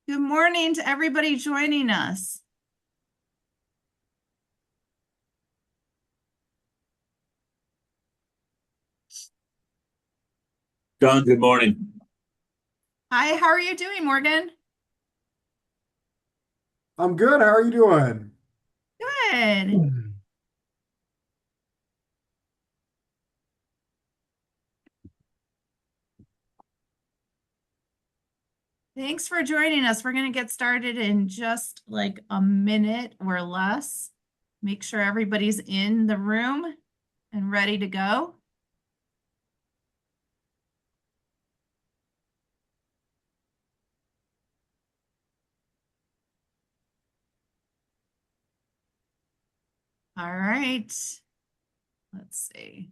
Good morning to everybody joining us. John, good morning. Hi, how are you doing, Morgan? I'm good. How are you doing? Good. Thanks for joining us. We're going to get started in just like a minute or less. Make sure everybody's in the room and ready to go. All right. Let's see.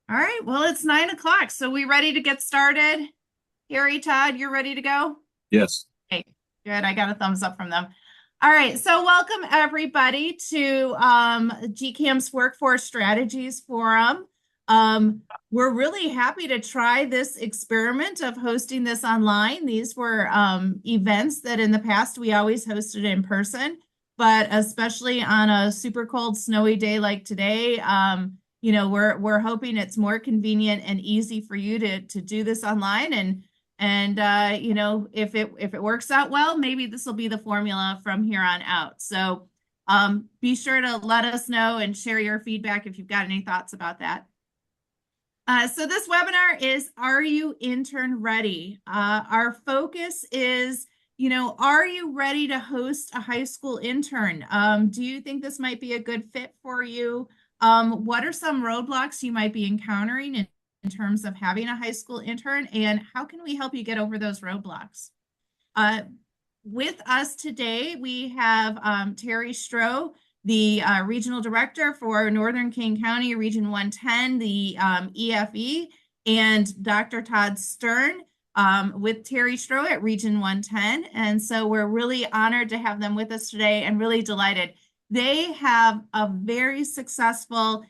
All right. Well, it's 9 o'clock. So we ready to get started? Harry, Todd, you're ready to go? Yes. Okay, good. I got a thumbs up from them. All right, so welcome everybody to GCAMP's Workforce Strategies Forum. We're really happy to try this experiment of hosting this online. These were events that in the past we always hosted in person, but especially on a super cold, snowy day like today, we're hoping it's more convenient and easy for you to do this online and if it works out well, maybe this will be the formula from here on out. So be sure to let us know and share your feedback if you've got any thoughts about that. So this webinar is, Are You Intern Ready? Our focus is, are you ready to host a high school intern? Do you think this might be a good fit for you? What are some roadblocks you might be encountering in terms of having a high school intern, and how can we help you get over those roadblocks? Uh, with us today, we have Terry Stroh, the regional director for Northern King County, Region 110, the EFE, and Dr. Todd Stern with Terry Stroh at Region 110. And so we're really honored to have them with us today and really delighted. They have a very successful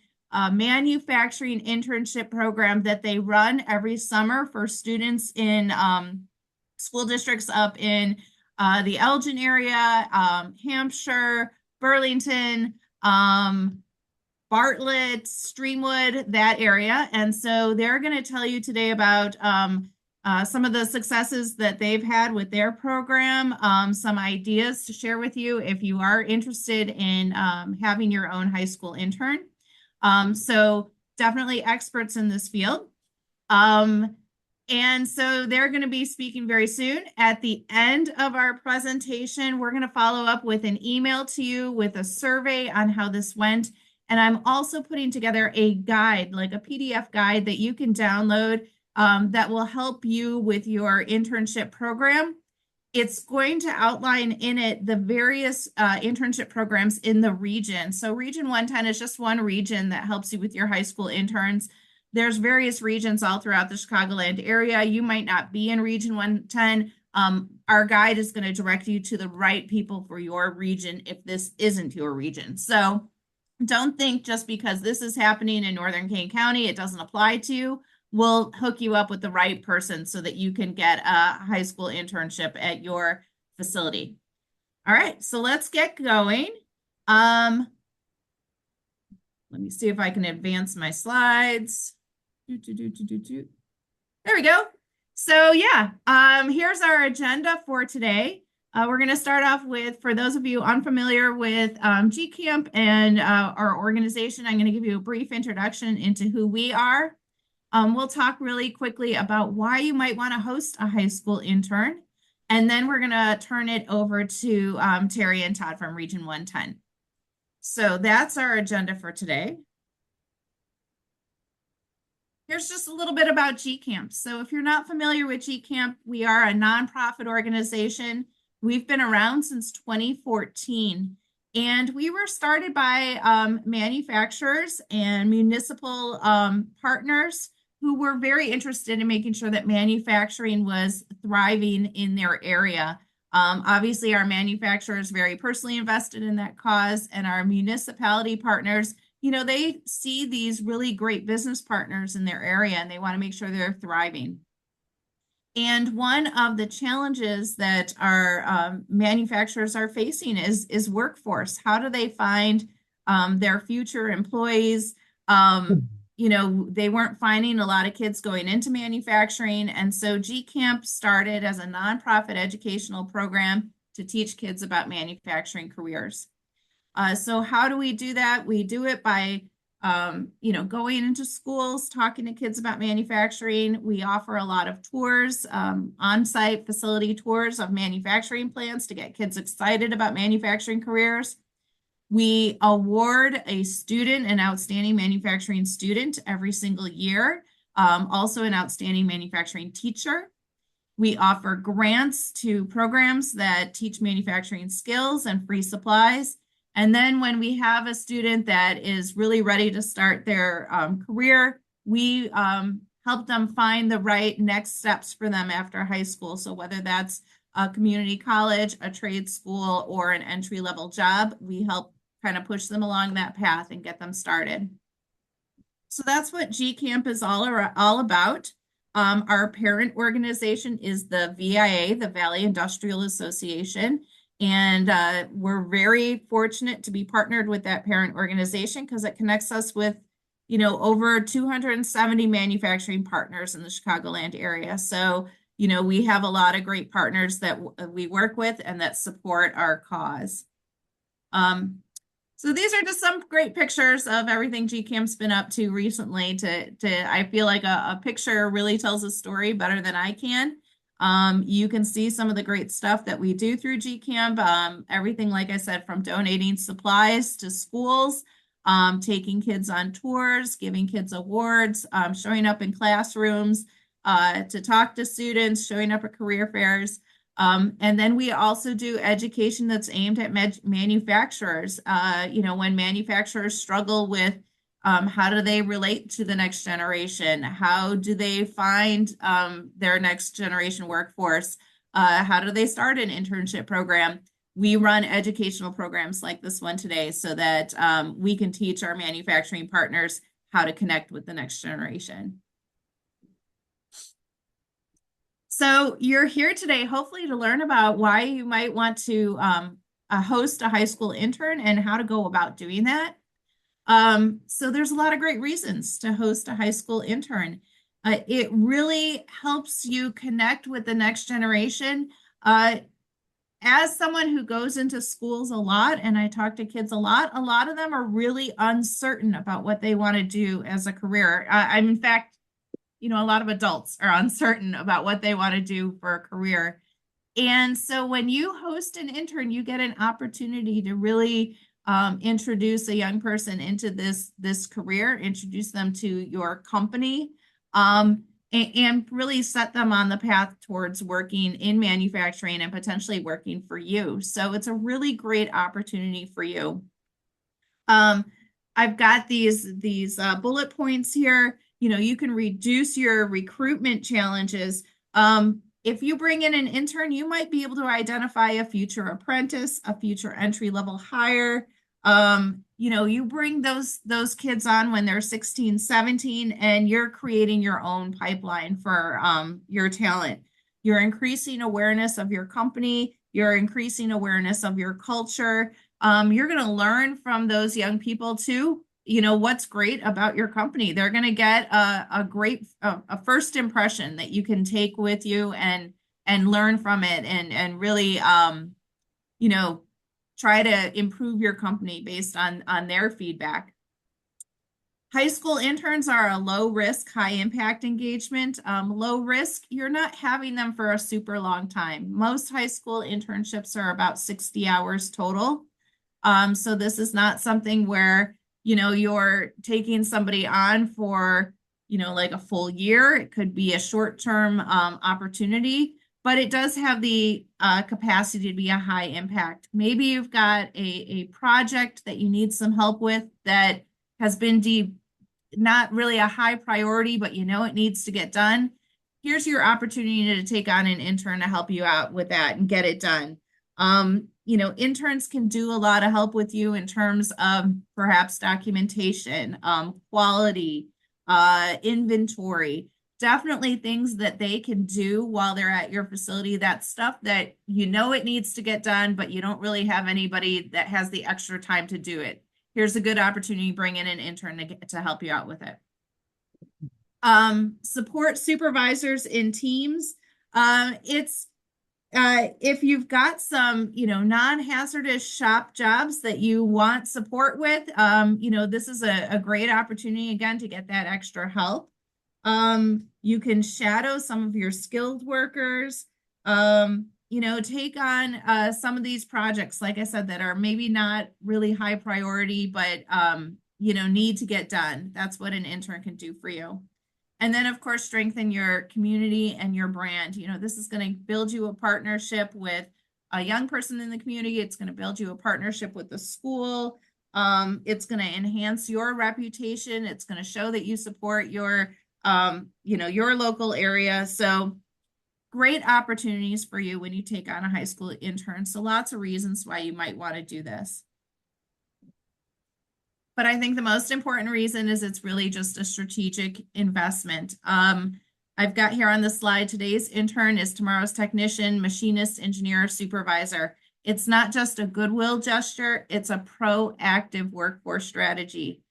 manufacturing internship program that they run every summer for students in school districts up in the Elgin area, Hampshire, Burlington, Bartlett, Streamwood, that area. And so they're going to tell you today about some of the successes that they've had with their program, some ideas to share with you if you are interested in having your own high school intern. So definitely experts in this field. And so they're going to be speaking very soon. At the end of our presentation, we're going to follow up with an email to you with a survey on how this went. And I'm also putting together a guide, like a PDF guide that you can download that will help you with your internship program. It's going to outline in it the various internship programs in the region. So Region 110 is just one region that helps you with your high school interns. There's various regions all throughout the Chicagoland area. You might not be in Region 110. Our guide is going to direct you to the right people for your region if this isn't your region. So don't think just because this is happening in Northern Kane County, it doesn't apply to you. We'll hook you up with the right person so that you can get a high school internship at your facility. All right, so let's get going. Let me see if I can advance my slides. There we go. So yeah, here's our agenda for today. We're going to start off with, for those of you unfamiliar with GCAMP and our organization, I'm going to give you a brief introduction into who we are. We'll talk really quickly about why you might want to host a high school intern. And then we're going to turn it over to Terry and Todd from Region 110. So that's our agenda for today. Here's just a little bit about GCAMP. So if you're not familiar with GCAMP, we are a nonprofit organization. We've been around since 2014, and we were started by manufacturers and municipal partners who were very interested in making sure that manufacturing was thriving in their area. Obviously, our manufacturers very personally invested in that cause, and our municipality partners, they see these really great business partners in their area and they want to make sure they're thriving. And one of the challenges that our manufacturers are facing is workforce. How do they find their future employees? They weren't finding a lot of kids going into manufacturing. And so GCAMP started as a nonprofit educational program to teach kids about manufacturing careers. So how do we do that? We do it by going into schools, talking to kids about manufacturing. We offer a lot of tours, on-site facility tours of manufacturing plants to get kids excited about manufacturing careers. We award a student an outstanding manufacturing student every single year, also an outstanding manufacturing teacher. We offer grants to programs that teach manufacturing skills and free supplies. And then when we have a student that is really ready to start their career, we help them find the right next steps for them after high school. So whether that's a community college, a trade school, or an entry-level job, we help kind of push them along that path and get them started. So that's what GCAMP is all about. Our parent organization is the VIA, the Valley Industrial Association. And we're very fortunate to be partnered with that parent organization because it connects us with, over 270 manufacturing partners in the Chicagoland area. So, we have a lot of great partners that we work with and that support our cause. So these are just some great pictures of everything GCAMP's been up to recently. I feel like a picture really tells a story better than I can. You can see some of the great stuff that we do through GCAMP. Everything, like I said, from donating supplies to schools, taking kids on tours, giving kids awards, showing up in classrooms to talk to students, showing up at career fairs. And then we also do education that's aimed at manufacturers. When manufacturers struggle with how do they relate to the next generation? How do they find their next generation workforce? How do they start an internship program? We run educational programs like this one today so that we can teach our manufacturing partners how to connect with the next generation. So you're here today, hopefully, to learn about why you might want to host a high school intern and how to go about doing that. So there's a lot of great reasons to host a high school intern. It really helps you connect with the next generation. As someone who goes into schools a lot and I talk to kids a lot of them are really uncertain about what they want to do as a career. I'm in fact, a lot of adults are uncertain about what they want to do for a career. And so when you host an intern, you get an opportunity to really introduce a young person into this career, introduce them to your company, and really set them on the path towards working in manufacturing and potentially working for you. So it's a really great opportunity for you. I've got these bullet points here. You can reduce your recruitment challenges. If you bring in an intern, you might be able to identify a future apprentice, a future entry-level hire. You bring those kids on when they're 16, 17, and you're creating your own pipeline for your talent. You're increasing awareness of your company. You're increasing awareness of your culture. You're going to learn from those young people too. What's great about your company. They're going to get a great first impression that you can take with you and learn from it and really try to improve your company based on their feedback. High school interns are a low risk, high impact engagement. Low risk, you're not having them for a super long time. Most high school internships are about 60 hours total. So this is not something where you're taking somebody on for, like a full year. It could be a short-term opportunity, but it does have the capacity to be a high impact. Maybe you've got a project that you need some help with that has been not really a high priority, but it needs to get done. Here's your opportunity to take on an intern to help you out with that and get it done. Interns can do a lot of help with you in terms of perhaps documentation, quality, inventory. definitely things that they can do while they're at your facility. That's stuff that you know it needs to get done, but you don't really have anybody that has the extra time to do it. Here's a good opportunity to bring in an intern to help you out with it. Support supervisors in teams. It's if you've got some, non-hazardous shop jobs that you want support with, this is a great opportunity again to get that extra help. You can shadow some of your skilled workers, take on some of these projects, like I said, that are maybe not really high priority, but need to get done. That's what an intern can do for you. And then, of course, strengthen your community and your brand. This is going to build you a partnership with a young person in the community. It's going to build you a partnership with the school. It's going to enhance your reputation. It's going to show that you support your local area. So great opportunities for you when you take on a high school intern. So lots of reasons why you might want to do this. But I think the most important reason is it's really just a strategic investment. I've got here on the slide, today's intern is tomorrow's technician, machinist, engineer, supervisor. It's not just a goodwill gesture, it's a proactive workforce strategy.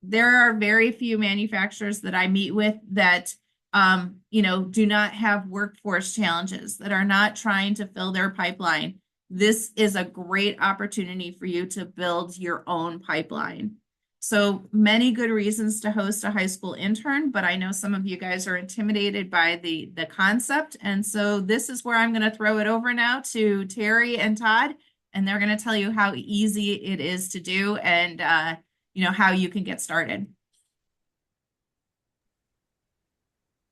There are very few manufacturers that I meet with that do not have workforce challenges, that are not trying to fill their pipeline. This is a great opportunity for you to build your own pipeline. So many good reasons to host a high school intern, but I know some of you guys are intimidated by the concept. And so this is where I'm going to throw it over now to Terry and Todd, and they're going to tell you how easy it is to do and how you can get started.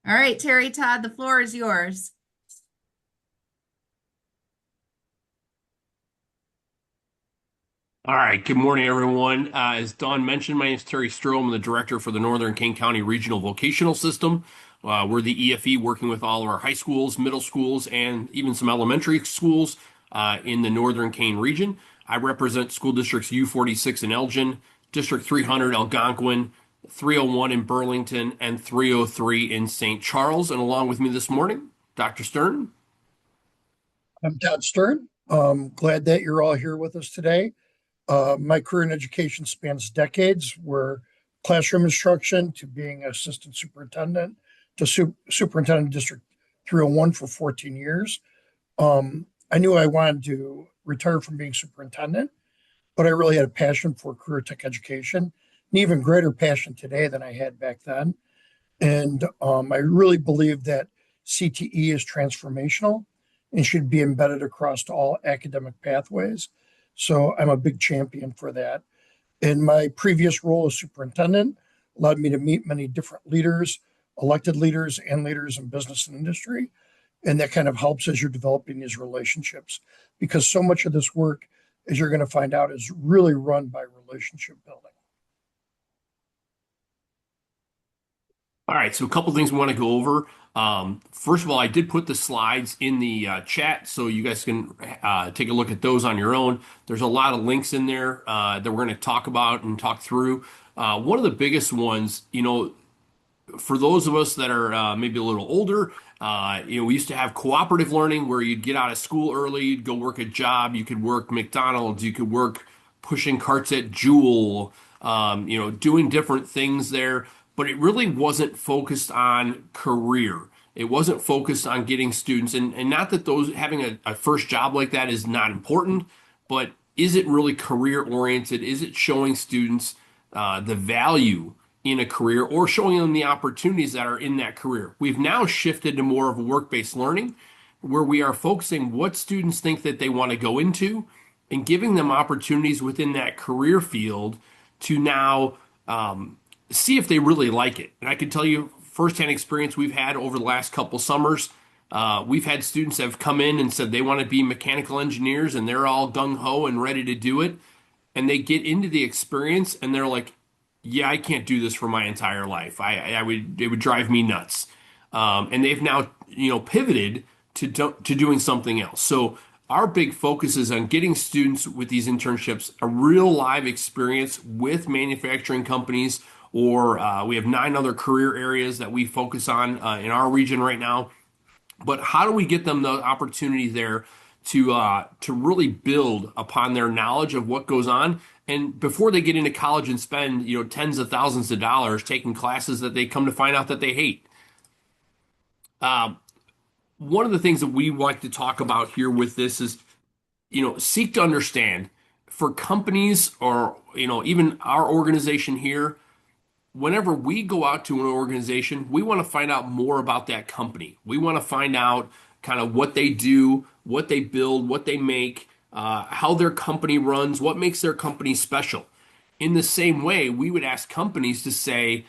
All right, Terry, Todd, the floor is yours. All right, good morning, everyone. As Dawn mentioned, my name is Terry Stroh. I'm the director for the Northern Kane County Regional Vocational System. We're the EFE working with all of our high schools, middle schools, and even some elementary schools in the Northern Kane region. I represent school districts U46 in Elgin, District 300 Algonquin, 301 in Burlington, and 303 in St. Charles. And along with me this morning, Dr. Stern. I'm Todd Stern. Glad that you're all here with us today. My career in education spans decades, where classroom instruction to being assistant superintendent to superintendent District 301 for 14 years. I knew I wanted to retire from being superintendent, but I really had a passion for career tech education, an even greater passion today than I had back then. And I really believe that CTE is transformational and should be embedded across all academic pathways. So I'm a big champion for that. In my previous role as superintendent, allowed me to meet many different leaders, elected leaders, and leaders in business and industry. And that kind of helps as you're developing these relationships, because so much of this work, as you're going to find out, is really run by relationship building. All right, so a couple things we want to go over. First of all, I did put the slides in the chat so you guys can take a look at those on your own. There's a lot of links in there that we're going to talk about and talk through. One of the biggest ones, for those of us that are maybe a little older, we used to have cooperative learning where you'd get out of school early, you'd go work a job, you could work McDonald's, you could work pushing carts at Jewel, doing different things there, but it really wasn't focused on career. It wasn't focused on getting students, and not that those having a first job like that is not important, but is it really career oriented? Is it showing students the value in a career or showing them the opportunities that are in that career? We've now shifted to more of a work-based learning where we are focusing what students think that they want to go into and giving them opportunities within that career field to now see if they really like it. And I can tell you firsthand experience we've had over the last couple summers. We've had students that have come in and said they want to be mechanical engineers and they're all gung-ho and ready to do it. And they get into the experience and they're like, yeah, I can't do this for my entire life. It would drive me nuts. And they've now, pivoted to doing something else. So our big focus is on getting students with these internships a real live experience with manufacturing companies or we have 9 other career areas that we focus on in our region right now. But how do we get them the opportunity there to really build upon their knowledge of what goes on, and before they get into college and spend tens of thousands of dollars taking classes that they come to find out that they hate. One of the things that we like to talk about here with this is seek to understand for companies or even our organization here. Whenever we go out to an organization, we want to find out more about that company. We want to find out kind of what they do, what they build, what they make, how their company runs, what makes their company special. In the same way, we would ask companies to say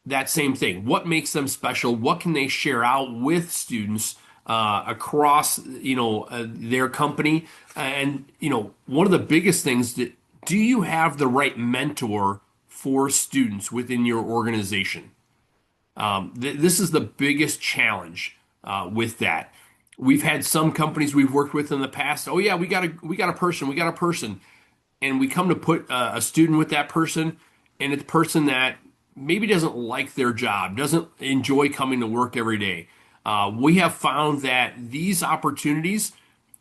that same thing. What makes them special? What can they share out with students across their company? And one of the biggest things that, do you have the right mentor for students within your organization? This is the biggest challenge with that. We've had some companies we've worked with in the past. Oh yeah, we got a person, and we come to put a student with that person, and it's a person that maybe doesn't like their job, doesn't enjoy coming to work every day. We have found that these opportunities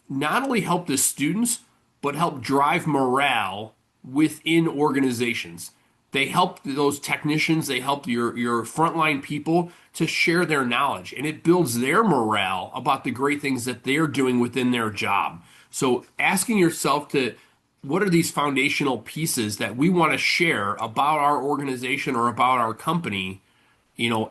not only help the students, but help drive morale within organizations. They help those technicians, they help your frontline people to share their knowledge, and it builds their morale about the great things that they're doing within their job. So asking yourself to, what are these foundational pieces that we want to share about our organization or about our company,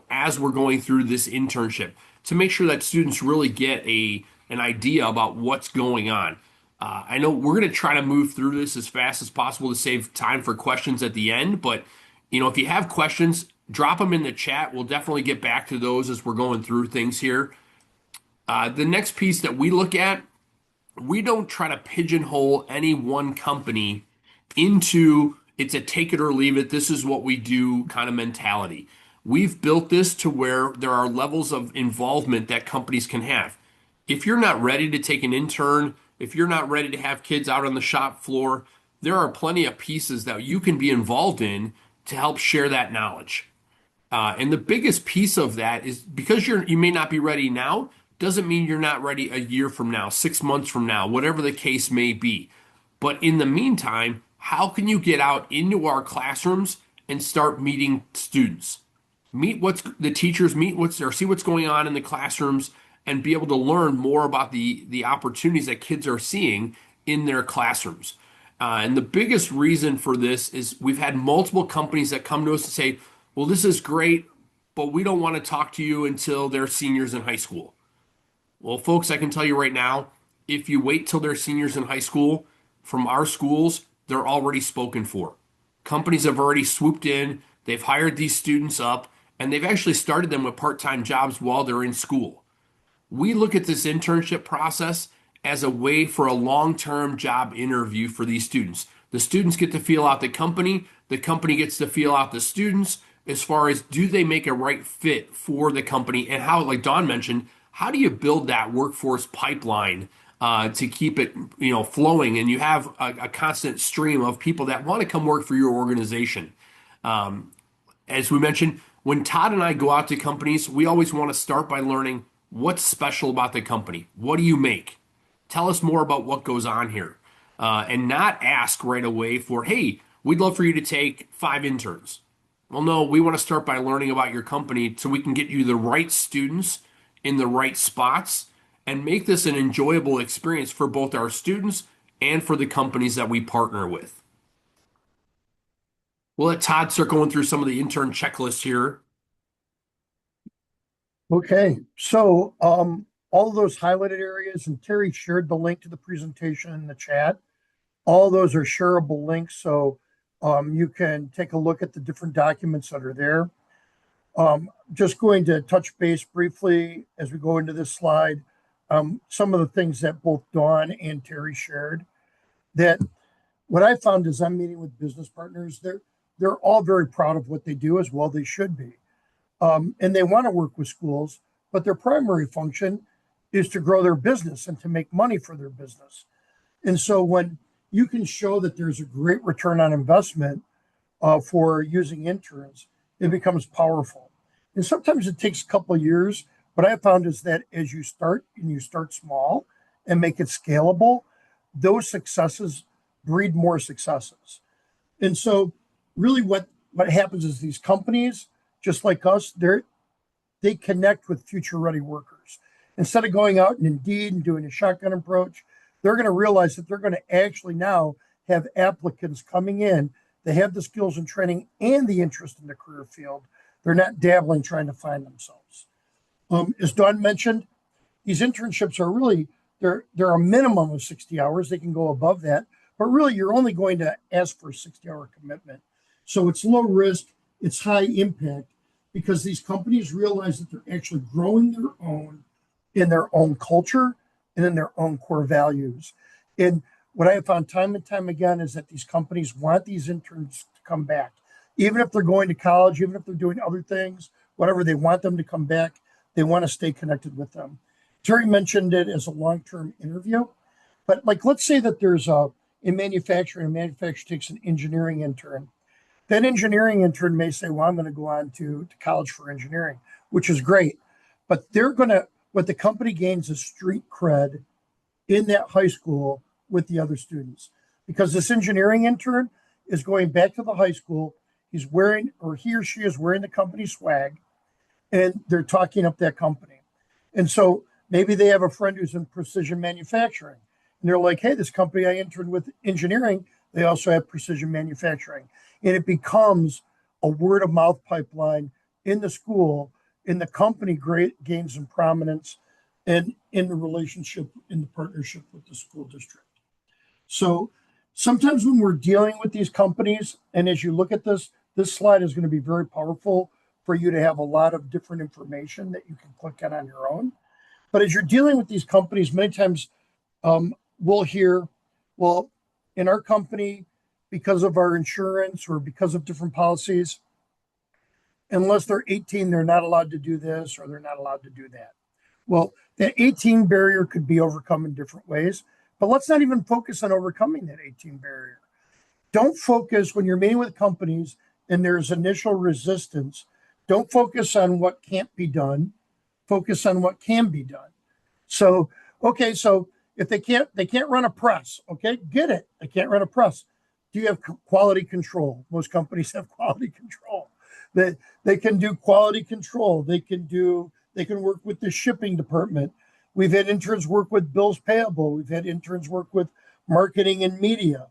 as we're going through this internship, to make sure that students really get an idea about what's going on. I know we're going to try to move through this as fast as possible to save time for questions at the end, but if you have questions, drop them in the chat. We'll definitely get back to those as we're going through things here. The next piece that we look at, we don't try to pigeonhole any one company into it's a take it or leave it, this is what we do kind of mentality. We've built this to where there are levels of involvement that companies can have. If you're not ready to take an intern, if you're not ready to have kids out on the shop floor, there are plenty of pieces that you can be involved in to help share that knowledge. And the biggest piece of that is, because you may not be ready now, doesn't mean you're not ready a year from now, 6 months from now, whatever the case may be. But in the meantime, how can you get out into our classrooms and start meeting students? Meet what's the teachers, see what's going on in the classrooms, and be able to learn more about the opportunities that kids are seeing in their classrooms. And the biggest reason for this is we've had multiple companies that come to us and say, well, this is great, but we don't want to talk to you until they're seniors in high school. Well, folks, I can tell you right now, if you wait till they're seniors in high school, from our schools, they're already spoken for. Companies have already swooped in, they've hired these students up, and they've actually started them with part-time jobs while they're in school. We look at this internship process as a way for a long-term job interview for these students. The students get to feel out the company gets to feel out the students, as far as, do they make a right fit for the company, and how, like Dawn mentioned, how do you build that workforce pipeline to keep it flowing, and you have a constant stream of people that want to come work for your organization. As we mentioned, when Todd and I go out to companies, we always want to start by learning what's special about the company. What do you make? Tell us more about what goes on here. And not ask right away for, hey, we'd love for you to take 5 interns. Well, no, we want to start by learning about your company so we can get you the right students in the right spots and make this an enjoyable experience for both our students and for the companies that we partner with. We'll let Todd start going through some of the intern checklists here. Okay, so all of those highlighted areas, and Terry shared the link to the presentation in the chat. All those are shareable links, so you can take a look at the different documents that are there. Just going to touch base briefly as we go into this slide. Some of the things that both Dawn and Terry shared, that what I found is I'm meeting with business partners, they're all very proud of what they do, as well they should be. And they want to work with schools, but their primary function is to grow their business and to make money for their business. And so when you can show that there's a great return on investment for using interns, it becomes powerful. And sometimes it takes a couple of years. What I found is that as you start and you start small and make it scalable, those successes breed more successes. And so really what happens is these companies, just like us, they connect with future ready workers. Instead of going out and Indeed and doing a shotgun approach, they're going to realize that they're going to actually now have applicants coming in. They have the skills and training and the interest in the career field. They're not dabbling trying to find themselves. As Dawn mentioned, these internships are really, they're a minimum of 60 hours. They can go above that, but really you're only going to ask for a 60-hour commitment. So it's low risk, it's high impact, because these companies realize that they're actually growing their own in their own culture and in their own core values. And what I have found time and time again is that these companies want these interns to come back. Even if they're going to college, even if they're doing other things, whatever, they want them to come back. They want to stay connected with them. Terry mentioned it as a long-term interview, but like, let's say that there's in manufacturing, a manufacturer takes an engineering intern. That engineering intern may say, well, I'm going to go on to college for engineering, which is great. But what the company gains is street cred in that high school with the other students. Because this engineering intern is going back to the high school, he's wearing, or he or she is wearing the company swag, and they're talking up that company. And so maybe they have a friend who's in precision manufacturing, and they're like, hey, this company I interned with engineering, they also have precision manufacturing. And it becomes a word of mouth pipeline in the school, in the company gains some prominence, and in the relationship, in the partnership with the school district. So sometimes when we're dealing with these companies, and as you look at this slide is going to be very powerful for you to have a lot of different information that you can click on your own. But as you're dealing with these companies, many times we'll hear, well, in our company, because of our insurance or because of different policies, unless they're 18, they're not allowed to do this or they're not allowed to do that. Well, that 18 barrier could be overcome in different ways, but let's not even focus on overcoming that 18 barrier. Don't focus when you're meeting with companies and there's initial resistance. Don't focus on what can't be done. Focus on what can be done. So, okay, so if they can't run a press, okay, get it. They can't run a press. Do you have quality control? Most companies have quality control. They can do quality control. They can work with the shipping department. We've had interns work with bills payable. We've had interns work with marketing and media.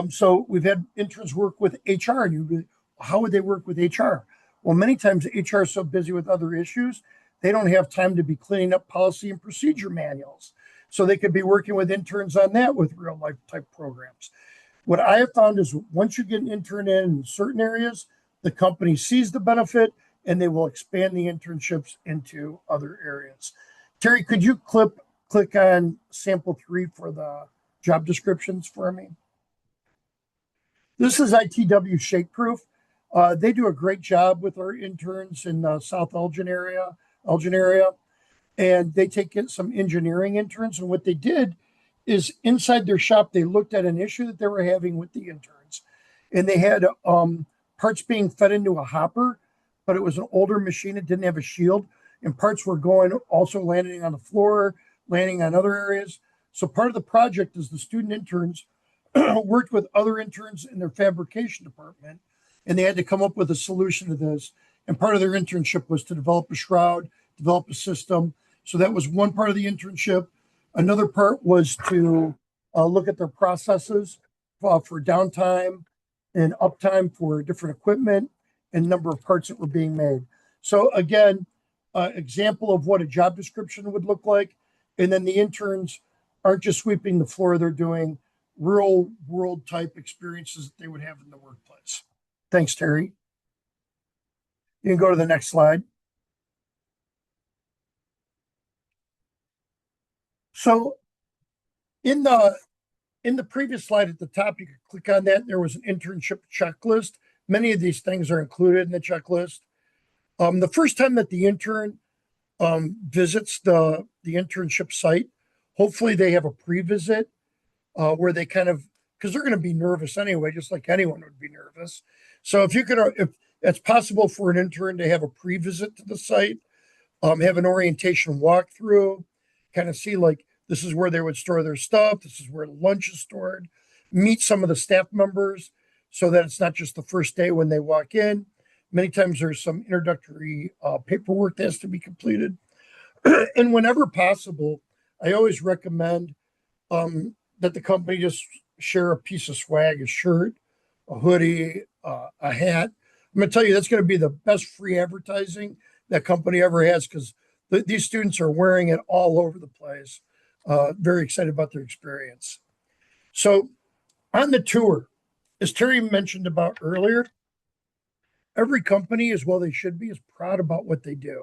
So we've had interns work with HR. And how would they work with HR? Well, many times HR is so busy with other issues, they don't have time to be cleaning up policy and procedure manuals. So they could be working with interns on that with real life type programs. What I have found is once you get an intern in certain areas, the company sees the benefit and they will expand the internships into other areas. Terry, could you click on sample 3 for the job descriptions for me? This is ITW Shakeproof. They do a great job with our interns in the South Elgin area, and they take in some engineering interns. And what they did is inside their shop, they looked at an issue that they were having with the interns, and they had parts being fed into a hopper, but it was an older machine. It didn't have a shield, and parts were also landing on the floor, landing on other areas. So part of the project is the student interns worked with other interns in their fabrication department, and they had to come up with a solution to this. And part of their internship was to develop a shroud, develop a system. So that was one part of the internship. Another part was to look at their processes for downtime and uptime for different equipment and number of parts that were being made. So again, example of what a job description would look like. And then the interns aren't just sweeping the floor, they're doing real world type experiences that they would have in the workplace. Thanks, Terry. You can go to the next slide. So in the previous slide at the top, you could click on that. There was an internship checklist. Many of these things are included in the checklist. The first time that the intern visits the internship site, hopefully they have a pre-visit where they kind of, because they're going to be nervous anyway, just like anyone would be nervous. So if it's possible for an intern to have a pre-visit to the site, have an orientation walkthrough, kind of see like this is where they would store their stuff, this is where lunch is stored, meet some of the staff members so that it's not just the first day when they walk in. Many times there's some introductory paperwork that has to be completed. And whenever possible, I always recommend that the company just share a piece of swag, a shirt, a hoodie, a hat. I'm going to tell you that's going to be the best free advertising that company ever has because these students are wearing it all over the place. Very excited about their experience. So on the tour, as Terry mentioned about earlier, every company, as well they should be, is proud about what they do.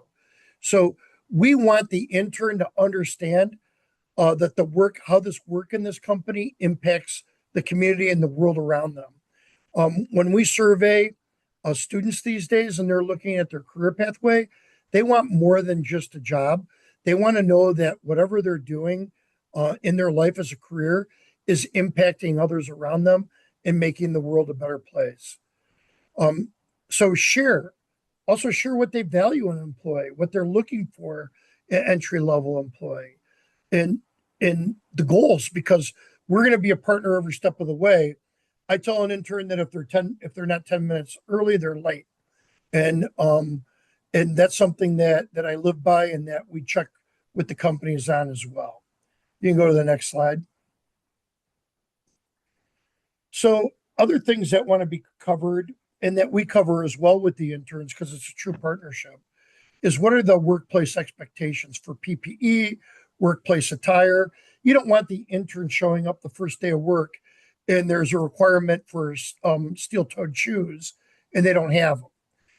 So we want the intern to understand that how this work in this company impacts the community and the world around them. When we survey students these days and they're looking at their career pathway, they want more than just a job. They want to know that whatever they're doing in their life as a career is impacting others around them and making the world a better place. So also share what they value in an employee, what they're looking for an entry level employee, and the goals, because we're going to be a partner every step of the way. I tell an intern that if they're not 10 minutes early, they're late. And that's something that I live by and that we check with the companies on as well. You can go to the next slide. So other things that want to be covered and that we cover as well with the interns, because it's a true partnership, is what are the workplace expectations for PPE, workplace attire. You don't want the intern showing up the first day of work and there's a requirement for steel-toed shoes and they don't have them.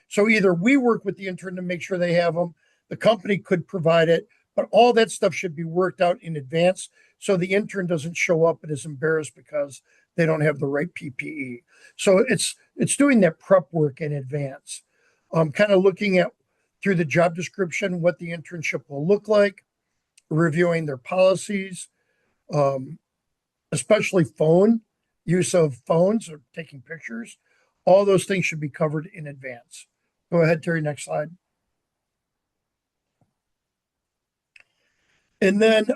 So either we work with the intern to make sure they have them, the company could provide it, but all that stuff should be worked out in advance so the intern doesn't show up and is embarrassed because they don't have the right PPE. So it's doing that prep work in advance. Kind of looking at through the job description what the internship will look like, reviewing their policies, especially use of phones or taking pictures. All those things should be covered in advance. Go ahead, Terry, next slide. And then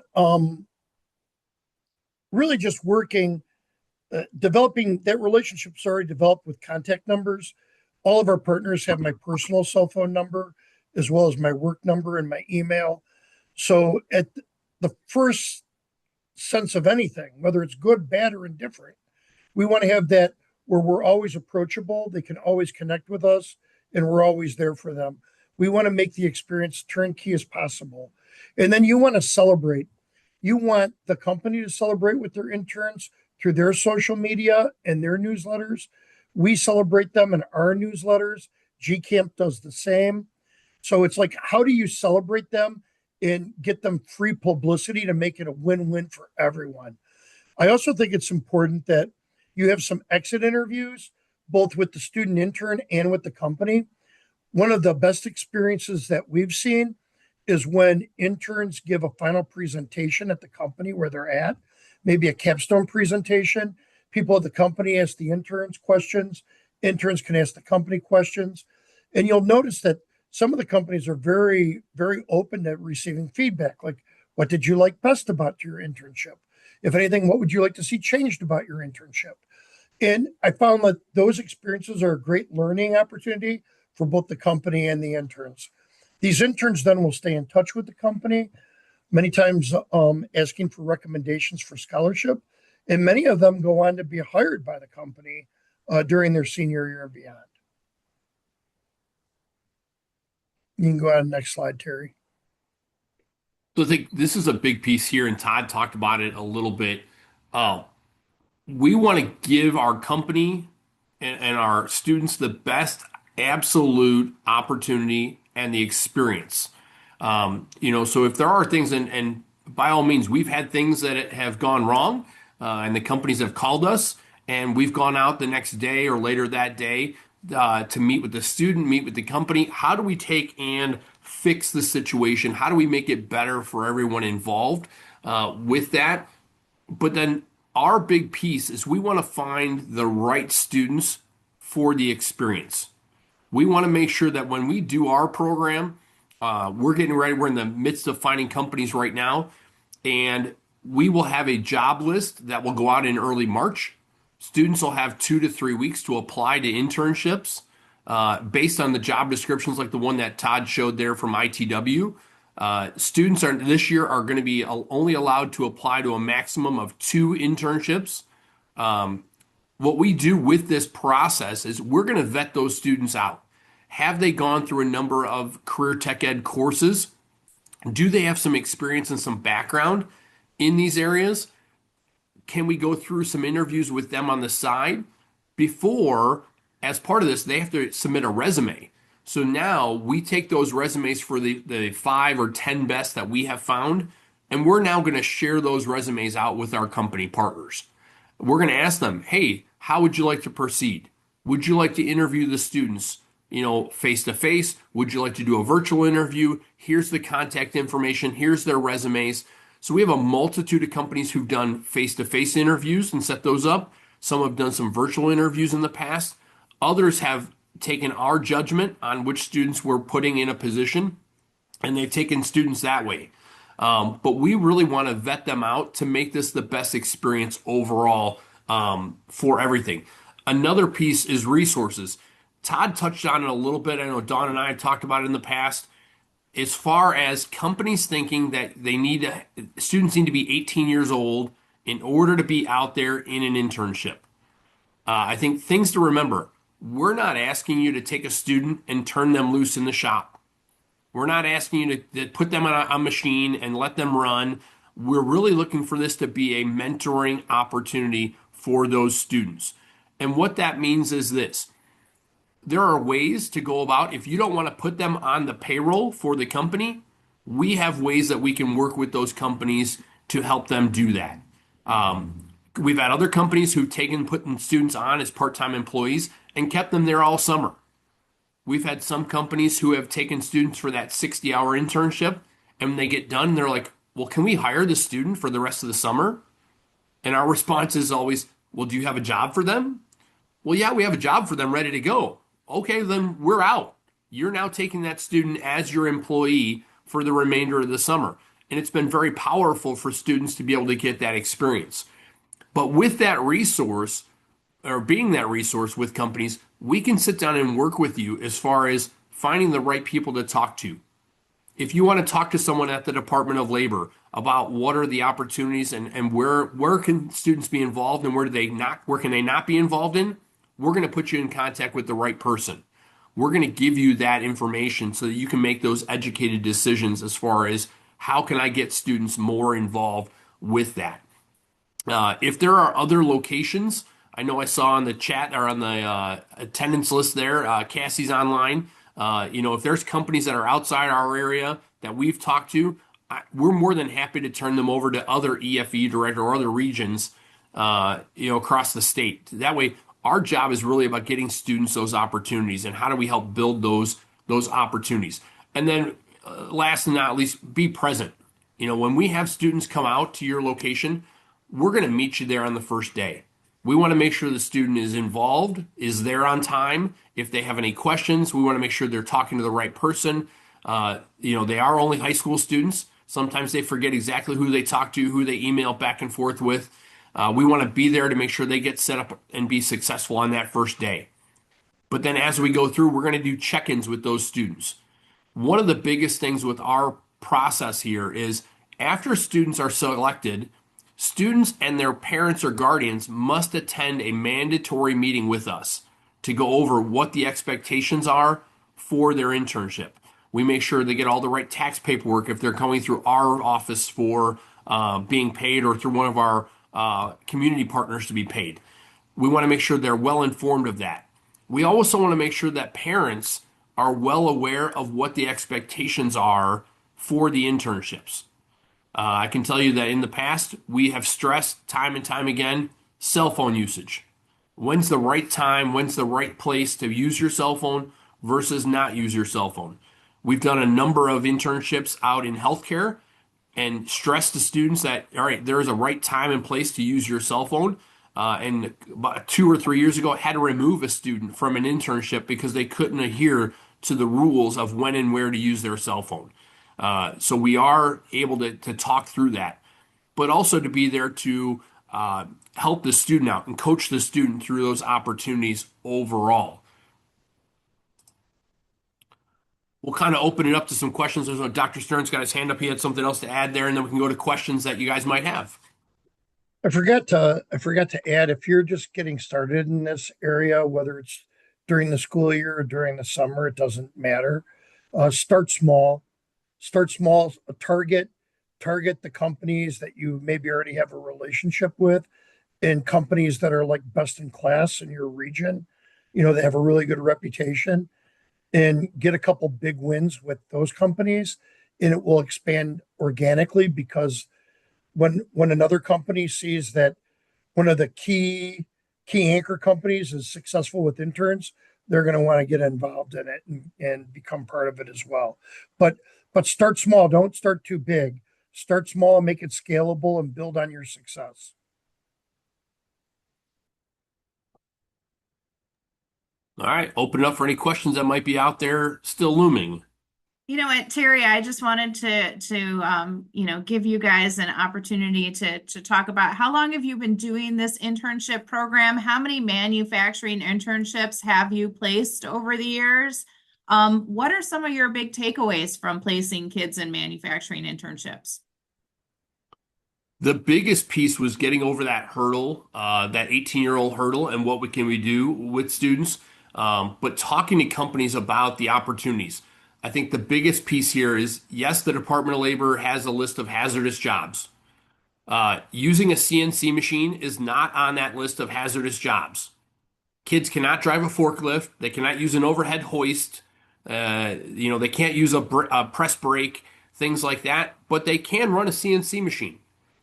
really just developing that relationship's already developed with contact numbers. All of our partners have my personal cell phone number as well as my work number and my email. So at the first sense of anything, whether it's good, bad, or indifferent, we want to have that where we're always approachable. They can always connect with us and we're always there for them. We want to make the experience turnkey as possible. And then you want to celebrate. You want the company to celebrate with their interns through their social media and their newsletters. We celebrate them in our newsletters. GCAMP does the same. So it's like, how do you celebrate them and get them free publicity to make it a win-win for everyone? I also think it's important that you have some exit interviews, both with the student intern and with the company. One of the best experiences that we've seen is when interns give a final presentation at the company where they're at, maybe a capstone presentation. People at the company ask the interns questions. Interns can ask the company questions. And you'll notice that some of the companies are very, very open to receiving feedback. Like, what did you like best about your internship? If anything, what would you like to see changed about your internship? And I found that those experiences are a great learning opportunity for both the company and the interns. These interns then will stay in touch with the company, many times asking for recommendations for scholarship. And many of them go on to be hired by the company during their senior year and beyond. You can go on to the next slide, Terry. So I think this is a big piece here, and Todd talked about it a little bit. We want to give our company and our students the best absolute opportunity and the experience. So if there are things, and by all means, we've had things that have gone wrong, and the companies have called us, and we've gone out the next day or later that day to meet with the student, meet with the company. How do we take and fix the situation? How do we make it better for everyone involved with that? But then our big piece is we want to find the right students for the experience. We want to make sure that when we do our program, we're getting ready. We're in the midst of finding companies right now, and we will have a job list that will go out in early March. Students will have 2 to 3 weeks to apply to internships based on the job descriptions like the one that Todd showed there from ITW. Students this year are going to be only allowed to apply to a maximum of 2 internships. What we do with this process is we're going to vet those students out. Have they gone through a number of career tech ed courses? Do they have some experience and some background in these areas? Can we go through some interviews with them on the side before, as part of this, they have to submit a resume. So now we take those resumes for the 5 or 10 best that we have found, and we're now going to share those resumes out with our company partners. We're going to ask them, hey, how would you like to proceed? Would you like to interview the students, face to face? Would you like to do a virtual interview? Here's the contact information. Here's their resumes. So we have a multitude of companies who've done face-to-face interviews and set those up. Some have done some virtual interviews in the past. Others have taken our judgment on which students we're putting in a position, and they've taken students that way. But we really want to vet them out to make this the best experience overall for everything. Another piece is resources. Todd touched on it a little bit. I know Dawn and I have talked about it in the past. As far as companies thinking that students need to be 18 years old in order to be out there in an internship. I think things to remember. We're not asking you to take a student and turn them loose in the shop. We're not asking you to put them on a machine and let them run. We're really looking for this to be a mentoring opportunity for those students. And what that means is this. There are ways to go about, if you don't want to put them on the payroll for the company, we have ways that we can work with those companies to help them do that. We've had other companies who've putting students on as part-time employees and kept them there all summer. We've had some companies who have taken students for that 60-hour internship, and when they get done, they're like, well, can we hire the student for the rest of the summer? And our response is always, well, do you have a job for them? Well, yeah, we have a job for them ready to go. Okay, then we're out. You're now taking that student as your employee for the remainder of the summer. And it's been very powerful for students to be able to get that experience. But with that resource, or being that resource with companies, we can sit down and work with you as far as finding the right people to talk to. If you want to talk to someone at the Department of Labor about what are the opportunities and where can students be involved and where can they not be involved in, we're going to put you in contact with the right person. We're going to give you that information so that you can make those educated decisions as far as how can I get students more involved with that. If there are other locations, I know I saw on the chat or on the attendance list there, Cassie's online. If there's companies that are outside our area that we've talked to, we're more than happy to turn them over to other EFE director or other regions, across the state. That way, our job is really about getting students those opportunities and how do we help build those opportunities. And then last and not least, be present. When we have students come out to your location, we're going to meet you there on the first day. We want to make sure the student is involved, is there on time. If they have any questions, we want to make sure they're talking to the right person. They are only high school students. Sometimes they forget exactly who they talk to, who they email back and forth with. We want to be there to make sure they get set up and be successful on that first day. But then as we go through, we're going to do check-ins with those students. One of the biggest things with our process here is after students are selected, students and their parents or guardians must attend a mandatory meeting with us to go over what the expectations are for their internship. We make sure they get all the right tax paperwork if they're going through our office for being paid or through one of our community partners to be paid. We want to make sure they're well informed of that. We also want to make sure that parents are well aware of what the expectations are for the internships. I can tell you that in the past, we have stressed time and time again, cell phone usage. When's the right time? When's the right place to use your cell phone versus not use your cell phone? We've done a number of internships out in healthcare and stress to students that, all right, there is a right time and place to use your cell phone. and about 2 or 3 years ago had to remove a student from an internship because they couldn't adhere to the rules of when and where to use their cell phone. So we are able to talk through that, but also to be there to help the student out and coach the student through those opportunities overall. We'll kind of open it up to some questions. There's Dr. Stern's got his hand up. He had something else to add there, and then we can go to questions that you guys might have. I forgot to add, if you're just getting started in this area, whether it's during the school year or during the summer, it doesn't matter. Start small. Start small. Target the companies that you maybe already have a relationship with, and companies that are like best in class in your region. They have a really good reputation, and get a couple big wins with those companies, and it will expand organically, because when another company sees that one of the key anchor companies is successful with interns, they're going to want to get involved in it and become part of it as well. But start small. Don't start too big. Start small and make it scalable and build on your success. All right, open it up for any questions that might be out there still looming. You know what, Terry, I just wanted to give you guys an opportunity to talk about how long have you been doing this internship program? How many manufacturing internships have you placed over the years? What are some of your big takeaways from placing kids in manufacturing internships? The biggest piece was getting over that hurdle, that 18-year-old hurdle, and what can we do with students. But talking to companies about the opportunities. I think the biggest piece here is, yes, the Department of Labor has a list of hazardous jobs. Using a CNC machine is not on that list of hazardous jobs. Kids cannot drive a forklift. They cannot use an overhead hoist. They can't use a press brake, things like that. But they can run a CNC machine.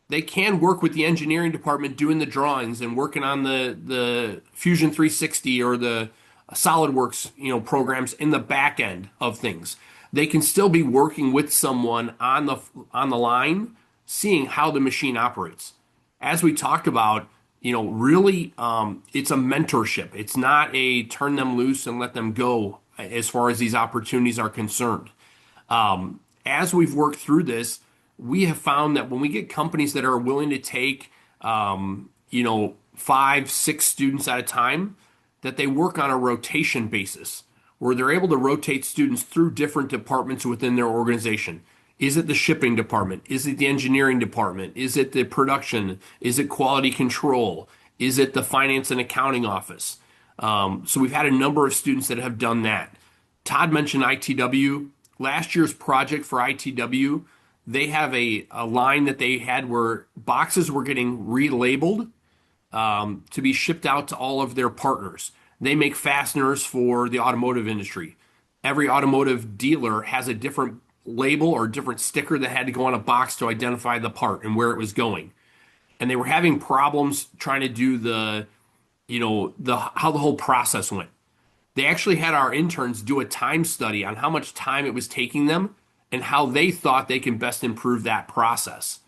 They can work with the engineering department doing the drawings and working on the Fusion 360 or the SolidWorks, programs in the back end of things. They can still be working with someone on the line, seeing how the machine operates. As we talked about, really, it's a mentorship. It's not a turn them loose and let them go as far as these opportunities are concerned. As we've worked through this, we have found that when we get companies that are willing to take, 5, 6 students at a time, that they work on a rotation basis where they're able to rotate students through different departments within their organization. Is it the shipping department? Is it the engineering department? Is it the production? Is it quality control? Is it the finance and accounting office? So we've had a number of students that have done that. Todd mentioned ITW. Last year's project for ITW, they have a line that they had where boxes were getting relabeled to be shipped out to all of their partners. They make fasteners for the automotive industry. Every automotive dealer has a different label or different sticker that had to go on a box to identify the part and where it was going. And they were having problems trying to do how the whole process went. They actually had our interns do a time study on how much time it was taking them and how they thought they can best improve that process.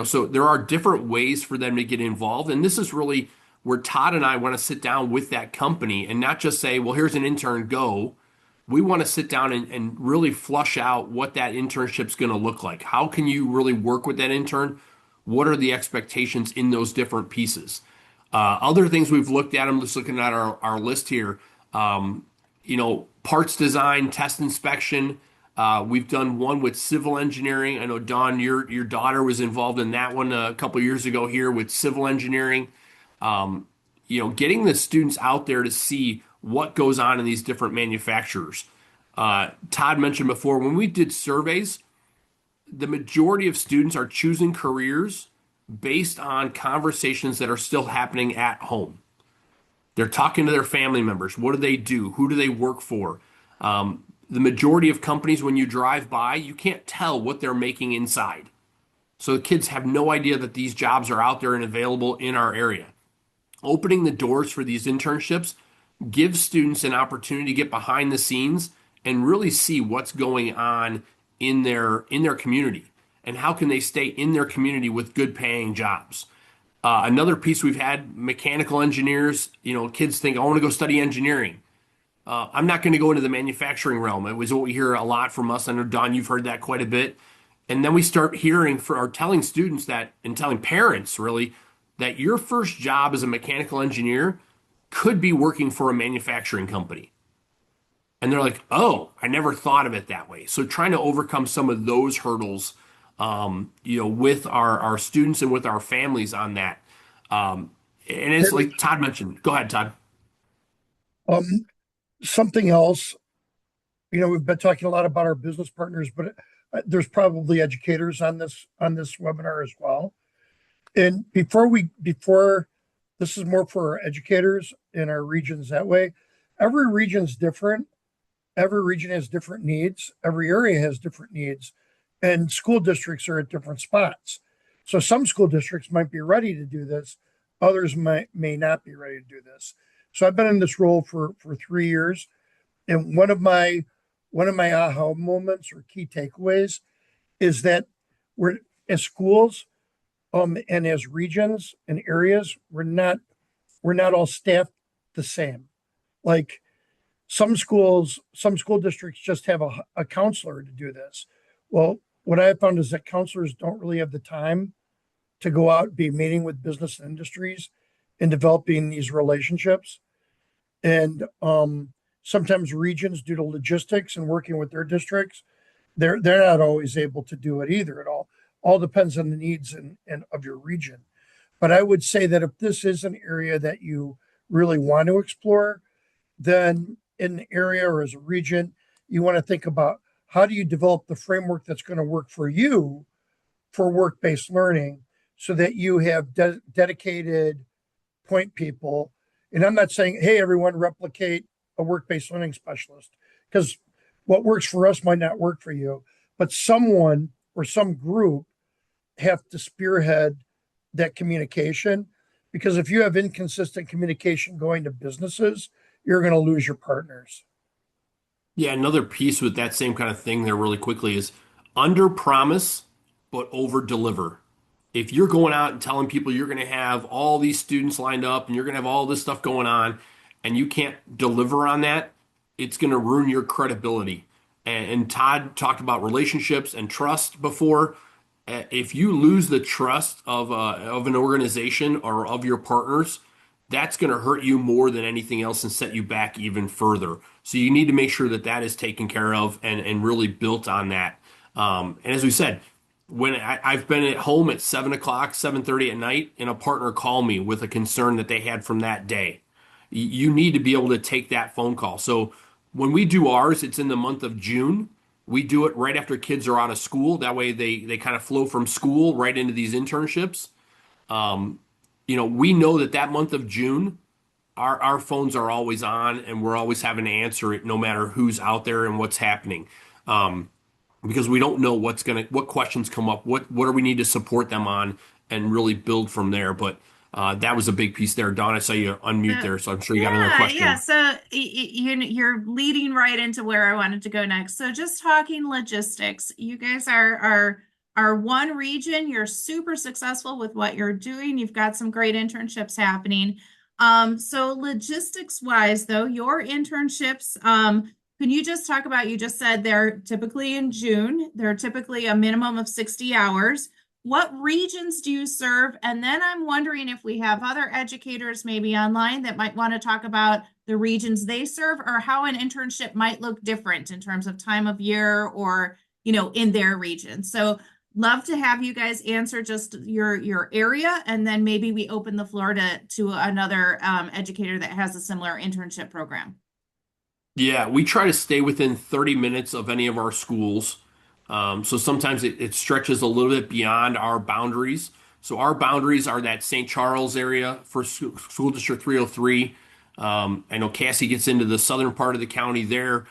So there are different ways for them to get involved. And this is really where Todd and I want to sit down with that company and not just say, well, here's an intern, go. We want to sit down and really flush out what that internship's going to look like. How can you really work with that intern? What are the expectations in those different pieces? Other things we've looked at, I'm just looking at our list here, parts design, test inspection. We've done one with civil engineering. I know, Dawn, your daughter was involved in that one a couple years ago here with civil engineering. Getting the students out there to see what goes on in these different manufacturers. Todd mentioned before, when we did surveys, the majority of students are choosing careers based on conversations that are still happening at home. They're talking to their family members. What do they do? Who do they work for? The majority of companies, when you drive by, you can't tell what they're making inside. So the kids have no idea that these jobs are out there and available in our area. Opening the doors for these internships gives students an opportunity to get behind the scenes and really see what's going on in their community and how can they stay in their community with good paying jobs. Another piece we've had mechanical engineers. Kids think, I want to go study engineering. I'm not going to go into the manufacturing realm. It was what we hear a lot from us. I know, Don, you've heard that quite a bit. And then we start hearing or telling students that, and telling parents really, that your first job as a mechanical engineer could be working for a manufacturing company. And they're like, oh, I never thought of it that way. So trying to overcome some of those hurdles, with our students and with our families on that. And it's like Todd mentioned. Go ahead, Todd. Um, Something else, we've been talking a lot about our business partners, but there's probably educators on this webinar as well. And before this is more for our educators in our regions that way. Every region's different. Every region has different needs. Every area has different needs, and school districts are at different spots. So some school districts might be ready to do this. Others may not be ready to do this. So I've been in this role for 3 years. And one of my aha moments or key takeaways is that we're as schools and as regions and areas, we're not all staffed the same. Like some school districts just have a counselor to do this. Well, what I have found is that counselors don't really have the time to go out, be meeting with business and industries and developing these relationships. And sometimes regions, due to logistics and working with their districts, they're not always able to do it either at all. All depends on the needs and of your region. But I would say that if this is an area that you really want to explore, then in the area or as a region, you want to think about how do you develop the framework that's going to work for you for work-based learning so that you have dedicated point people. And I'm not saying, hey, everyone replicate a work-based learning specialist, because what works for us might not work for you, but someone or some group have to spearhead that communication, because if you have inconsistent communication going to businesses, you're going to lose your partners. Yeah, another piece with that same kind of thing there really quickly is under promise, but over deliver. If you're going out and telling people you're going to have all these students lined up and you're going to have all this stuff going on and you can't deliver on that, it's going to ruin your credibility. And Todd talked about relationships and trust before. If you lose the trust of an organization or of your partners, that's going to hurt you more than anything else and set you back even further. So you need to make sure that that is taken care of and really built on that. And as we said, when I've been at home at 7 o'clock, 7:30 at night, and a partner called me with a concern that they had from that day. You need to be able to take that phone call. So when we do ours, it's in the month of June. We do it right after kids are out of school. That way they kind of flow from school right into these internships. Um, we know that that month of June, our phones are always on and we're always having to answer it no matter who's out there and what's happening. Because we don't know what questions come up, what do we need to support them on and really build from there. But that was a big piece there. Don, I saw you unmute there, so I'm sure you got another question. Yeah. So you're leading right into where I wanted to go next. So just talking logistics, you guys are one region. You're super successful with what you're doing. You've got some great internships happening. So logistics wise, though, your internships, can you just talk about, you just said they're typically in June. They're typically a minimum of 60 hours. What regions do you serve? And then I'm wondering if we have other educators maybe online that might want to talk about the regions they serve or how an internship might look different in terms of time of year or, in their region. So love to have you guys answer just your area, and then maybe we open the floor to another educator that has a similar internship program. Yeah, we try to stay within 30 minutes of any of our schools. So sometimes it stretches a little bit beyond our boundaries. So our boundaries are that St. Charles area for School District 303. I know Cassie gets into the southern part of the county there.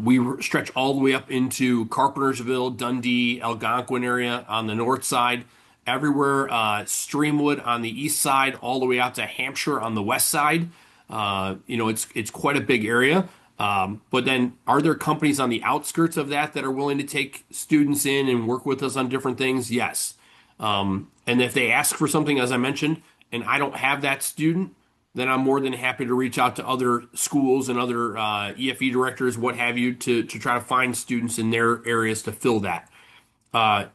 We stretch all the way up into Carpentersville, Dundee, Algonquin area on the north side. Everywhere, Streamwood on the east side, all the way out to Hampshire on the west side. It's quite a big area. But then are there companies on the outskirts of that are willing to take students in and work with us on different things? Yes. And if they ask for something, as I mentioned, and I don't have that student, then I'm more than happy to reach out to other schools and other EFE directors, what have you, to try to find students in their areas to fill that.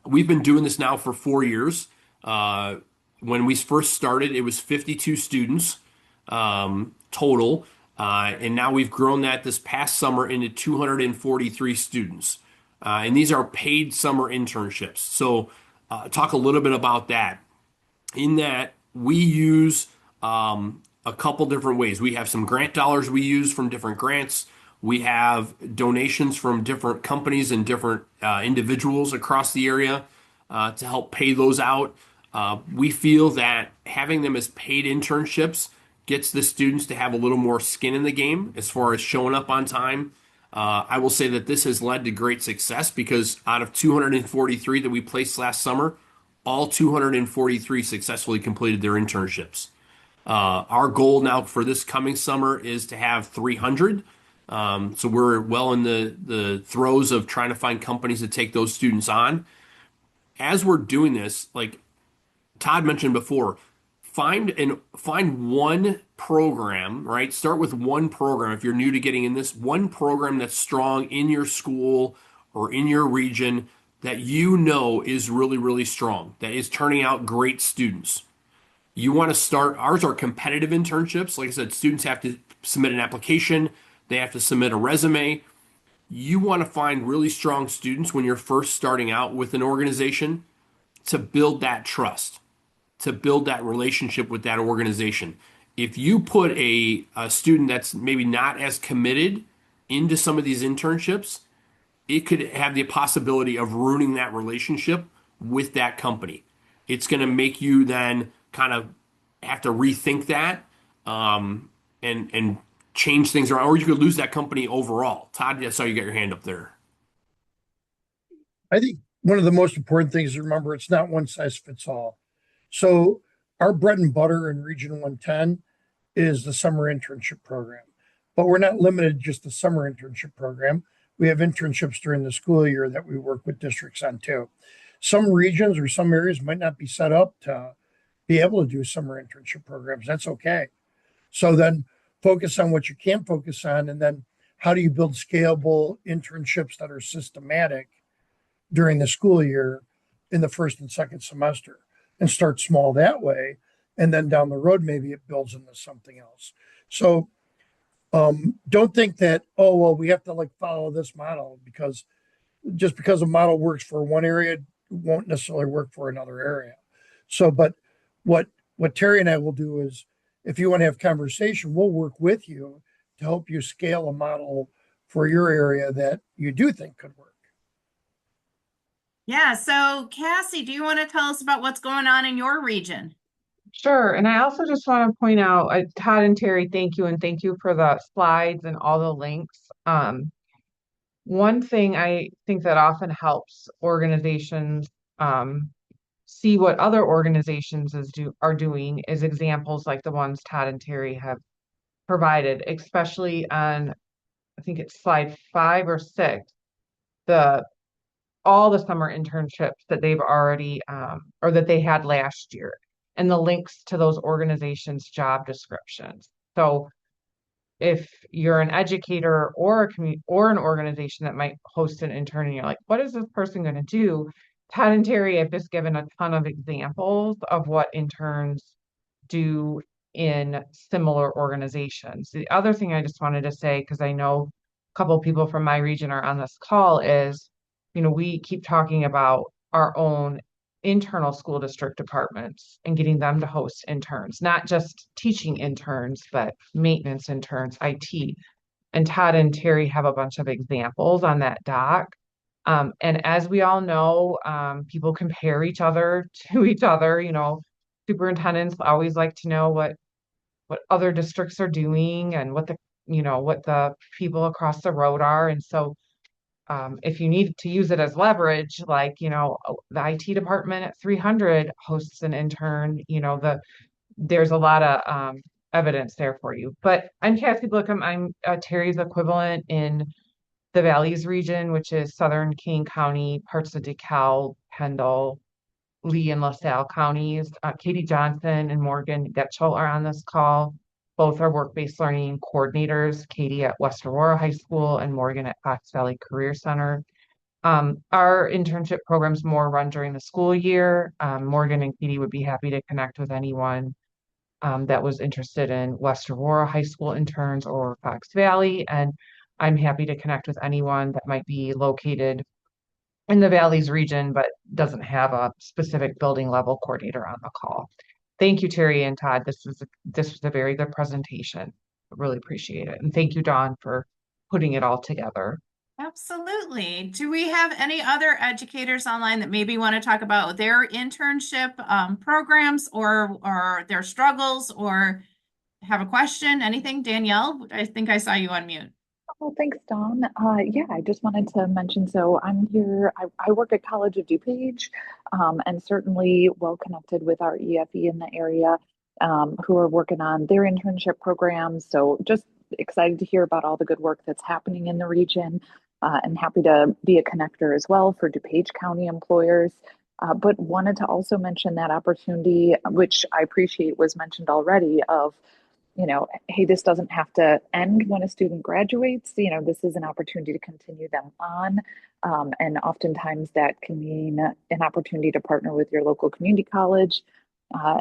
We've been doing this now for 4 years. Uh, when we first started, it was 52 students total. And now we've grown that this past summer into 243 students. And these are paid summer internships. So, talk a little bit about that. In that, we use a couple different ways. We have some grant dollars we use from different grants. We have donations from different companies and different individuals across the area to help pay those out. We feel that having them as paid internships gets the students to have a little more skin in the game as far as showing up on time. I will say that this has led to great success because out of 243 that we placed last summer, all 243 successfully completed their internships. Our goal now for this coming summer is to have 300. So we're well in the throes of trying to find companies to take those students on. As we're doing this, like Todd mentioned before, find one program, right? Start with one program if you're new to getting in this, one program that's strong in your school or in your region that you know is really, really strong, that is turning out great students. You want to start, ours are competitive internships. Like I said, students have to submit an application, they have to submit a resume. You want to find really strong students when you're first starting out with an organization to build that trust, to build that relationship with that organization. If you put a student that's maybe not as committed into some of these internships, it could have the possibility of ruining that relationship with that company. It's going to make you then kind of have to rethink that and change things around, or you could lose that company overall. Todd, I saw you got your hand up there. I think one of the most important things to remember, it's not one size fits all. So our bread and butter in Region 110 is the summer internship program. But we're not limited to just the summer internship program. We have internships during the school year that we work with districts on too. Some regions or some areas might not be set up to be able to do summer internship programs. That's okay. So then focus on what you can focus on, and then how do you build scalable internships that are systematic during the school year in the first and second semester, and start small that way. And then down the road, maybe it builds into something else. So don't think that, oh, well, we have to like follow this model because just because a model works for one area won't necessarily work for another area. So, but what Terry and I will do is if you want to have conversation, we'll work with you to help you scale a model for your area that you do think could work. Yeah, so Cassie, do you want to tell us about what's going on in your region? Sure. And I also just want to point out, Todd and Terry, thank you. And thank you for the slides and all the links. One thing I think that often helps organizations see what other organizations are doing is examples like the ones Todd and Terry have provided, especially on, I think it's slide 5 or 6, the all the summer internships that they've already or that they had last year and the links to those organizations' job descriptions. So if you're an educator or or an organization that might host an intern and you're like, what is this person going to do? Todd and Terry have just given a ton of examples of what interns do in similar organizations. The other thing I just wanted to say, because I know a couple of people from my region are on this call, is, we keep talking about our own internal school district departments and getting them to host interns, not just teaching interns, but maintenance interns, IT. And Todd and Terry have a bunch of examples on that doc. And as we all know, people compare each other to each other. Superintendents always like to know what other districts are doing and what the people across the road are. And so if you need to use it as leverage, like, the IT department at 300 hosts an intern, there's a lot of evidence there for you. But I'm Cassie Blickham. I'm Terry's equivalent in the Valleys region, which is Southern King County, parts of DeKalb, Kendall, Lee and LaSalle counties. Katie Johnson and Morgan Getchell are on this call. Both are work-based learning coordinators, Katie at West Aurora High School and Morgan at Fox Valley Career Center. Our internship programs more run during the school year. Morgan and Katie would be happy to connect with anyone that was interested in West Aurora High School interns or Fox Valley. And I'm happy to connect with anyone that might be located in the Valleys region, but doesn't have a specific building level coordinator on the call. Thank you, Terry and Todd. This was a very good presentation. I really appreciate it. And thank you, Dawn, for putting it all together. Absolutely. Do we have any other educators online that maybe want to talk about their internship programs or their struggles or have a question? Anything? Danielle, I think I saw you on mute. Well, thanks, Dawn. Yeah, I just wanted to mention, so I'm here, I work at College of DuPage, and certainly well connected with our EFE in the area, who are working on their internship programs. So just excited to hear about all the good work that's happening in the region, and happy to be a connector as well for DuPage County employers. But wanted to also mention that opportunity, which I appreciate was mentioned already, of hey, this doesn't have to end when a student graduates. This is an opportunity to continue them on. And oftentimes that can mean an opportunity to partner with your local community college.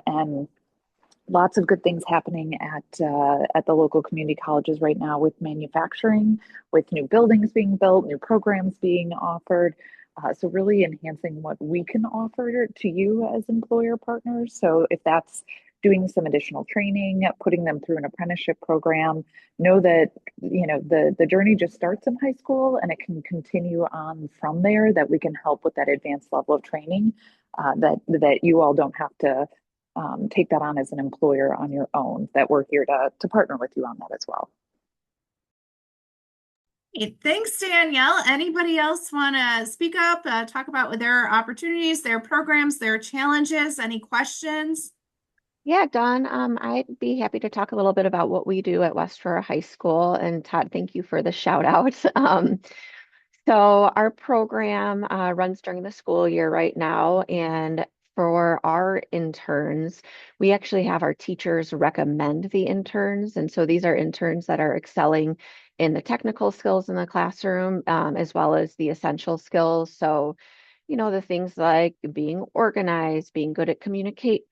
And lots of good things happening at the local community colleges right now with manufacturing, with new buildings being built, new programs being offered. So really enhancing what we can offer to you as employer partners. So if that's doing some additional training, putting them through an apprenticeship program, know that the journey just starts in high school and it can continue on from there, that we can help with that advanced level of training, that you all don't have to take that on as an employer on your own, that we're here to partner with you on that as well. Hey, thanks, Danielle. Anybody else want to speak up, talk about their opportunities, their programs, their challenges, any questions? Yeah, Dawn, I'd be happy to talk a little bit about what we do at West Aurora High School. And Todd, thank you for the shout out. So our program runs during the school year right now. And for our interns, we actually have our teachers recommend the interns. And so these are interns that are excelling in the technical skills in the classroom, as well as the essential skills. So, the things like being organized, being good at communicating,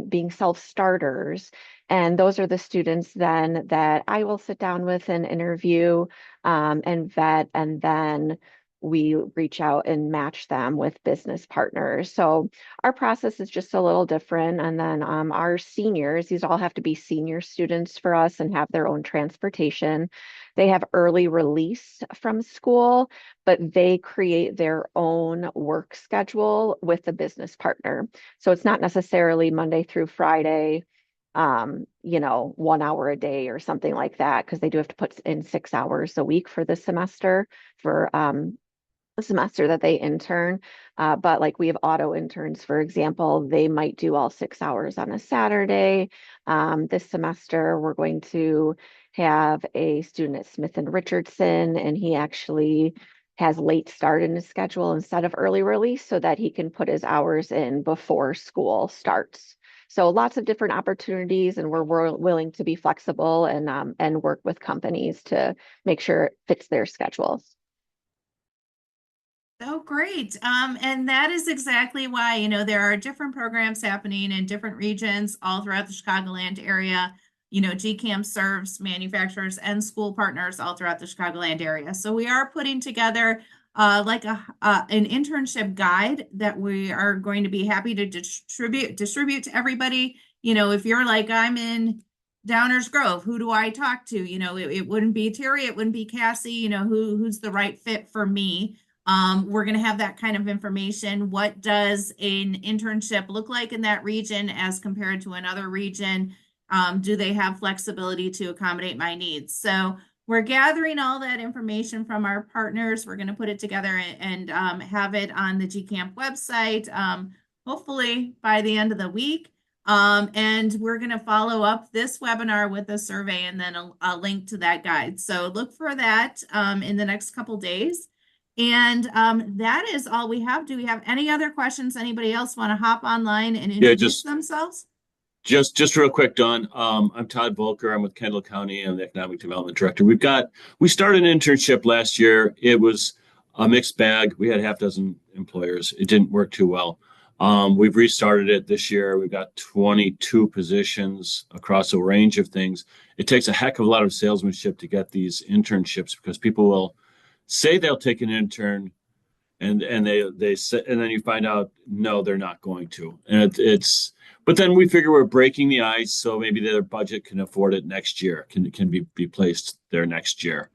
being self-starters. And those are the students then that I will sit down with and interview and vet, and then we reach out and match them with business partners. So our process is just a little different. And then our seniors, these all have to be senior students for us and have their own transportation. They have early release from school, but they create their own work schedule with the business partner. So it's not necessarily Monday through Friday, 1 hour a day or something like that, because they do have to put in 6 hours a week for the semester for the semester that they intern. But like we have auto interns, for example, they might do all 6 hours on a Saturday. This semester, we're going to have a student at Smith and Richardson, and he actually has late start in his schedule instead of early release so that he can put his hours in before school starts. So lots of different opportunities, and we're willing to be flexible and work with companies to make sure it fits their schedules. Oh, great. And that is exactly why, there are different programs happening in different regions all throughout the Chicagoland area. GCAMP serves manufacturers and school partners all throughout the Chicagoland area. So we are putting together like an internship guide that we are going to be happy to distribute to everybody. If you're like, I'm in Downers Grove, who do I talk to? It wouldn't be Terry, it wouldn't be Cassie, who's the right fit for me. We're going to have that kind of information. What does an internship look like in that region as compared to another region? Do they have flexibility to accommodate my needs? So we're gathering all that information from our partners. We're going to put it together and have it on the GCAMP website, hopefully by the end of the week. And we're going to follow up this webinar with a survey and then a link to that guide. So look for that in the next couple days. And that is all we have. Do we have any other questions? Anybody else want to hop online and Yeah, introduce themselves? just real quick, Don. I'm Todd Volker. I'm with Kendall County. I'm the Economic Development Director. We started an internship last year. It was a mixed bag. We had a half dozen employers. It didn't work too well. We've restarted it this year. We've got 22 positions across a range of things. It takes a heck of a lot of salesmanship to get these internships because people will say they'll take an intern and they say, and then you find out no, they're not going to, and it's. But then we figure we're breaking the ice, so maybe their budget can afford it next year, can be placed there next year.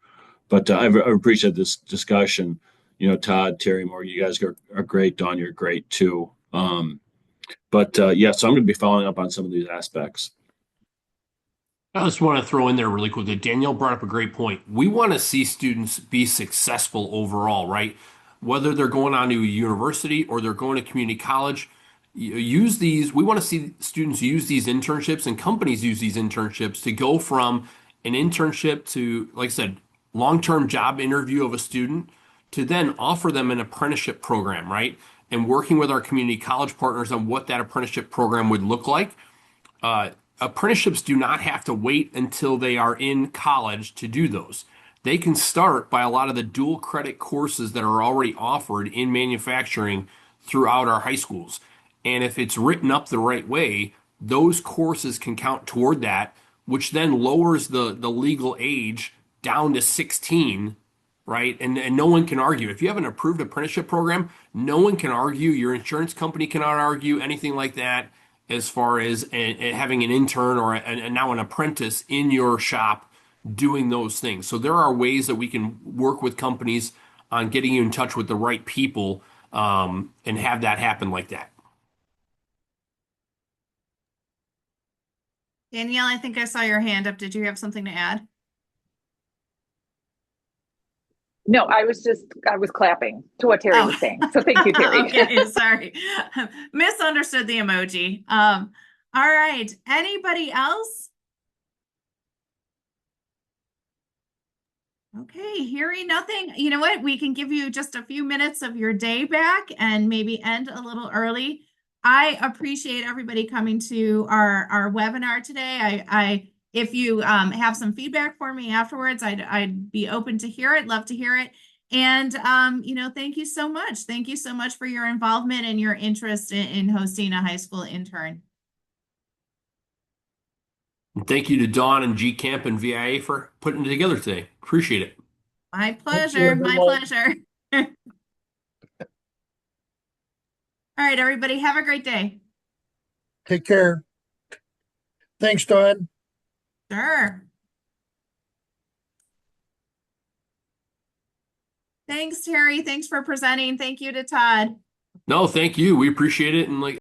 But I appreciate this discussion. You know, Todd, Terry, Morgan, you guys are great. Dawn, you're great too. But yeah, so I'm going to be following up on some of these aspects. I just want to throw in there really quickly. Danielle brought up a great point. We want to see students be successful overall, right? Whether they're going on to a university or they're going to community college, use these. We want to see students use these internships and companies use these internships to go from an internship to, like I said, long-term job interview of a student to then offer them an apprenticeship program, right? And working with our community college partners on what that apprenticeship program would look like. uh, Apprenticeships do not have to wait until they are in college to do those. They can start by a lot of the dual credit courses that are already offered in manufacturing throughout our high schools. And if it's written up the right way, those courses can count toward that, which then lowers the legal age down to 16, right? And no one can argue. If you have an approved apprenticeship program, no one can argue. Your insurance company cannot argue anything like that as far as having an intern or now an apprentice in your shop doing those things. So there are ways that we can work with companies on getting you in touch with the right people and have that happen like that. Danielle, I think I saw your hand up. Did you have something to add? No, I was clapping to what Terry was saying. So thank you, Terry. Okay, sorry. Misunderstood the emoji. All right. Anybody else? Okay, hearing nothing. You know what? We can give you just a few minutes of your day back and maybe end a little early. I appreciate everybody coming to our webinar today. If you have some feedback for me afterwards, I'd be open to hear it, love to hear it. And thank you so much. Thank you so much for your involvement and your interest in hosting a high school intern. And thank you to Dawn and GCAMP and VIA for putting it together today. Appreciate it. My pleasure. My pleasure. All right, everybody, have a great day. Take care. Thanks, Don. Sure. Thanks, Terry. Thanks for presenting. Thank you to Todd. No, thank you. We appreciate it. And like